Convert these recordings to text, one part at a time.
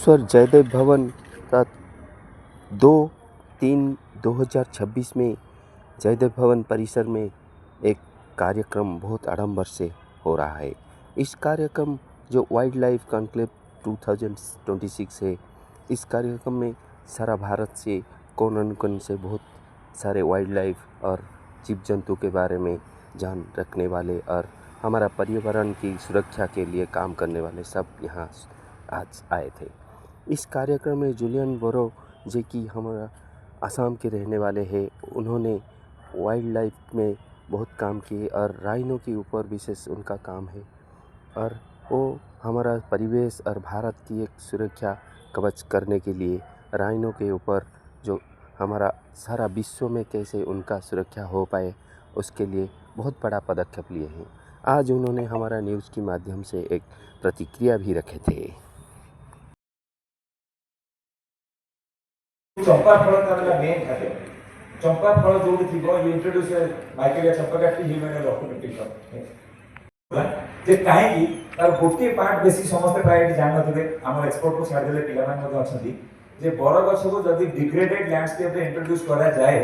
भुवनेश्वर जयदेव भवन का 2/3/2026 में जयदेव भवन परिसर में एक कार्यक्रम बहुत आडंबर से हो रहा है। इस कार्यक्रम जो वाइल्ड लाइफ कॉन्क्लेव 2026 है, इस कार्यक्रम में सारा भारत से कोन-अनुकोन से बहुत सारे वाइल्ड लाइफ और जीव जंतु के बारे में जान रखने वाले और हमारा पर्यावरण की सुरक्षा के लिए काम करने वाले सब यहाँ आज आए थे। इस कार्यक्रम में जूलियन बोरो जो कि हमारा असम के रहने वाले हैं, उन्होंने वाइल्ड लाइफ में बहुत काम किए और राइनो के ऊपर विशेष उनका काम है और वो हमारा परिवेश और भारत की एक सुरक्षा कवच करने के लिए राइनो के ऊपर जो हमारा सारा विश्व में कैसे उनका सुरक्षा हो पाए उसके लिए बहुत बड़ा पदक्षेप लिए हैं। आज उन्होंने हमारा न्यूज़ के माध्यम से एक प्रतिक्रिया भी रखे थे। चंपा फल का मेन खाते चंपा फल जो थी ये इंट्रोड्यूस माइकेलिया चंपा काटी ही मैंने डॉक्यूमेंट्री जे काहे की तार गोटे पार्ट बेसी समस्त प्राय जान नथिबे हमर एक्सपर्ट को छाड़ देले पिला मान मध्ये अछंती जे बर गछ को जदी डिग्रेडेड लैंडस्केप रे इंट्रोड्यूस करा जाए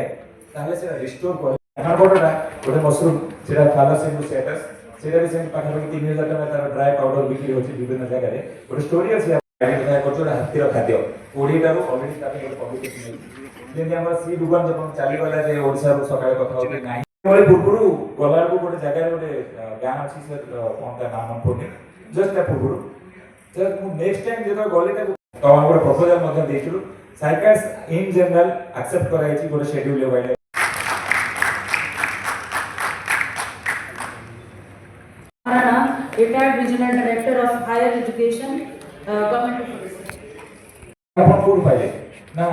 ताले से रिस्टोर कर हां बोडा गोटे मशरूम सेटा फालासिन स्टेटस सेटा भी सेम पाखा 3000 टका तार ड्राई पाउडर बिक्री होची विभिन्न जगह रे गोटे स्टोरी अछि हाथीर खाद्य ओडिटारू ऑलरेडी ताके कम्युनिकेशन जेने हमर सी दुकान जब चाली गला जे ओडिसा रो सकाळे कथा होती नाही मोरे पुरपुरु गला को गोटे जगह गोटे गान अछि से कोनटा नाम मन पड़े जस्ट पुरपुरु सर मु नेक्स्ट टाइम जेतो गले तो हमर प्रपोजल मध्ये देखिलु साइकाट्स इन जनरल एक्सेप्ट कराई छी गोटे शेड्यूल लेवाइले retired regional director of higher education government of अपन पूर्ण पाइले ना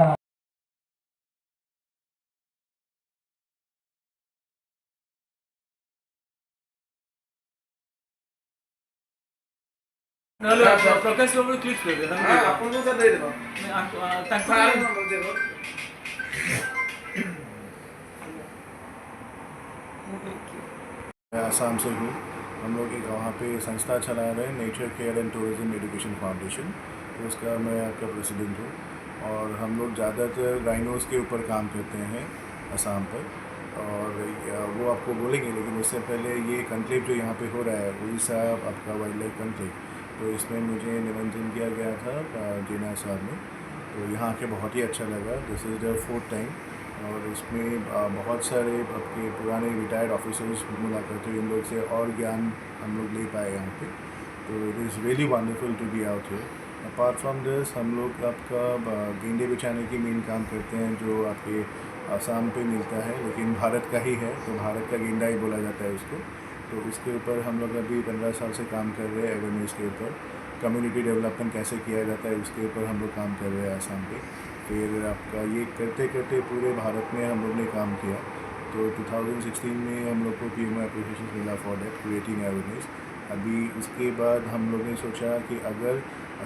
प्रकाश बाबू क्लिक कर दे हां अपन को दे देबो सारे नंबर दे दो आसाम से हूँ। हम लोग एक वहाँ पे संस्था चला रहे हैं, nature care and tourism education foundation, तो उसका मैं आपका प्रेसिडेंट हूँ। और हम लोग ज़्यादातर राइनोज़ के ऊपर काम करते हैं असम पर, और वो आपको बोलेंगे। लेकिन उससे पहले ये कॉन्क्लेव जो यहाँ पे हो रहा है उड़ीसा आपका वाइल्ड लाइफ कॉन्क्लेव, तो इसमें मुझे निमंत्रण किया गया था जेना साहब ने, तो यहाँ आके बहुत ही अच्छा लगा। This is the 4th time, और इसमें बहुत सारे आपके पुराने रिटायर्ड ऑफिसर्स मुलाकात हुई, इन लोग से और ज्ञान हम लोग ले पाए यहाँ पे। तो it is really wonderful to be out here. Apart from this हम लोग आपका गेंडे बिछाने की मेन काम करते हैं, जो आपके आसाम पे मिलता है लेकिन भारत का ही है, तो भारत का गेंडा ही बोला जाता है उसको। तो उसके ऊपर हम लोग अभी 15 साल से काम कर रहे हैं अवेयरनेस के ऊपर। कम्युनिटी डेवलपमेंट कैसे किया जाता है उसके ऊपर हम लोग काम कर रहे हैं आसाम पे। फिर आपका ये करते करते पूरे भारत में हम लोग ने काम किया। तो 2016 में हम लोग को PMO एप्लीकेशन मिला फॉर दैट क्रिएटिंग अवेयरनेस। अभी उसके बाद हम लोग ने सोचा कि अगर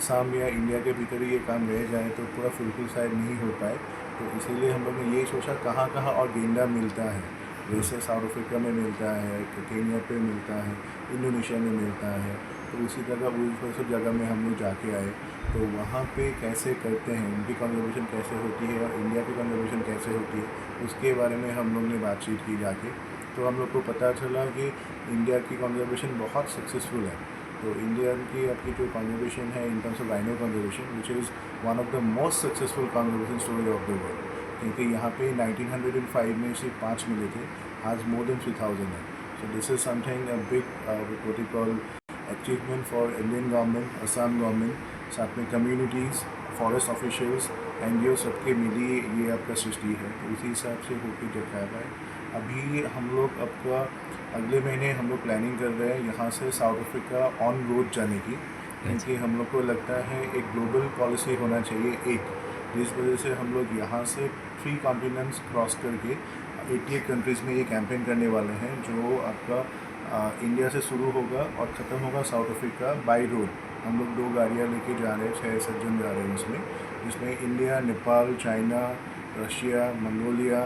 असम या इंडिया के भीतर ये काम रह जाए तो पूरा फुलफिल शायद नहीं हो पाए, तो इसीलिए हम लोग ने ये सोचा कहाँ कहाँ और गेंडा मिलता है। जैसे साउथ अफ्रीका में मिलता है, केन्या पे मिलता है, इंडोनेशिया में मिलता है, तो उसी तरह उस सब जगह में हम लोग जाके आए। तो वहाँ पे कैसे करते हैं, उनकी कंजर्वेशन कैसे होती है और इंडिया की कंजर्वेशन कैसे होती है, उसके बारे में हम लोग ने बातचीत की जाके। तो हम लोग को पता चला कि इंडिया की कंजर्वेशन बहुत सक्सेसफुल है। तो इंडिया की आपकी जो कंजर्वेशन है in terms of rhino conservation, which is one of the most successful conservation story of the world, क्योंकि यहाँ पे 1905 में सिर्फ 5 मिले थे, आज मोर देन 3000 है। So this is something a big what you call achievement for Indian government, Assam government, साथ में कम्युनिटीज़, फॉरेस्ट ऑफिशियल्स, NGO सबके मिली ये आपका सृष्टि है। तो उसी हिसाब से होकर दिखाया है। अभी हम लोग आपका अगले महीने हम लोग प्लानिंग कर रहे हैं यहाँ से साउथ अफ्रीका ऑन रोड जाने की, क्योंकि हम लोग को लगता है एक ग्लोबल पॉलिसी होना चाहिए जिस वजह से हम लोग यहाँ से 3 कॉन्टिनेंट्स क्रॉस करके 88 कंट्रीज़ में ये कैंपेन करने वाले हैं, जो आपका इंडिया से शुरू होगा और ख़त्म होगा साउथ अफ्रीका बाय रोड। हम लोग 2 गाड़ियाँ लेके जा रहे हैं, 6 जन जा रहे हैं उसमें, जिसमें India, Nepal, China, Russia, Mongolia,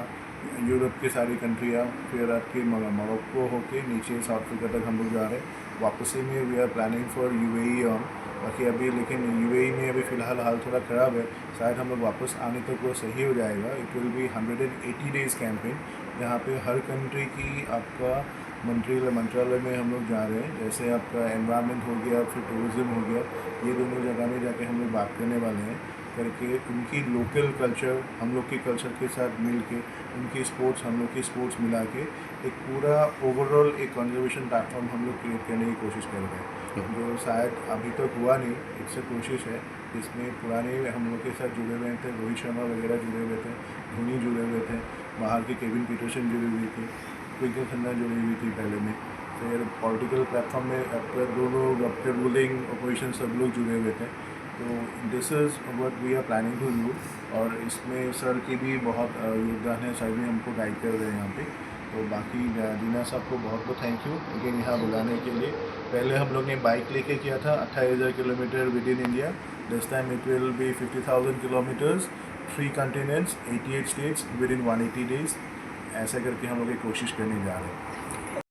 Europe की सारी कंट्रियाँ, फिर आपकी मोरक्को होके नीचे साउथ अफ्रीका तक हम लोग जा रहे हैं। वापसी में we are planning for UAE on. बाकी अभी लेकिन यूएई में अभी फ़िलहाल हाल थोड़ा ख़राब है, शायद हम लोग वापस आने तक वो सही हो जाएगा। It will be 180 days campaign, जहाँ पे हर कंट्री की आपका मंत्रालय में हम लोग जा रहे हैं। जैसे आपका एनवायरनमेंट हो गया, फिर टूरिज़्म हो गया, ये दोनों जगह में जाके हम लोग बात करने वाले हैं करके उनकी लोकल कल्चर हम लोग के कल्चर के साथ मिल के, उनकी स्पोर्ट्स हम लोग की स्पोर्ट्स मिला के एक पूरा ओवरऑल एक कंजर्वेशन प्लेटफॉर्म हम लोग क्रिएट करने की कोशिश कर रहे हैं, जो शायद अभी तक हुआ नहीं। इससे कोशिश है इसमें पुराने हम लोग के साथ जुड़े हुए थे, रोहित शर्मा वगैरह जुड़े हुए थे, धोनी जुड़े हुए थे, बाहर के केविन पीटरसन जुड़ी हुई थी, ट्विंकल खन्ना जुड़ी हुई थी पहले में, फिर पॉलिटिकल प्लेटफॉर्म में अब तक दो लोग, अब तक रूलिंग अपोजिशन सब लोग जुड़े हुए थे। तो this is what we are planning to do, और इसमें सर की भी बहुत योगदान है, सर भी हमको गाइड कर रहे हैं यहाँ पे। तो बाकी दीना साहब को बहुत बहुत थैंक यू लेकिन यहाँ बुलाने के लिए। पहले हम लोग ने बाइक लेके किया था 28,000 kilometre with in India, this time it will be 50,000 kilometres, 3 continents, 88 states with in 180 days. ऐसा करके हम लोग एक कोशिश करने जा रहे हैं।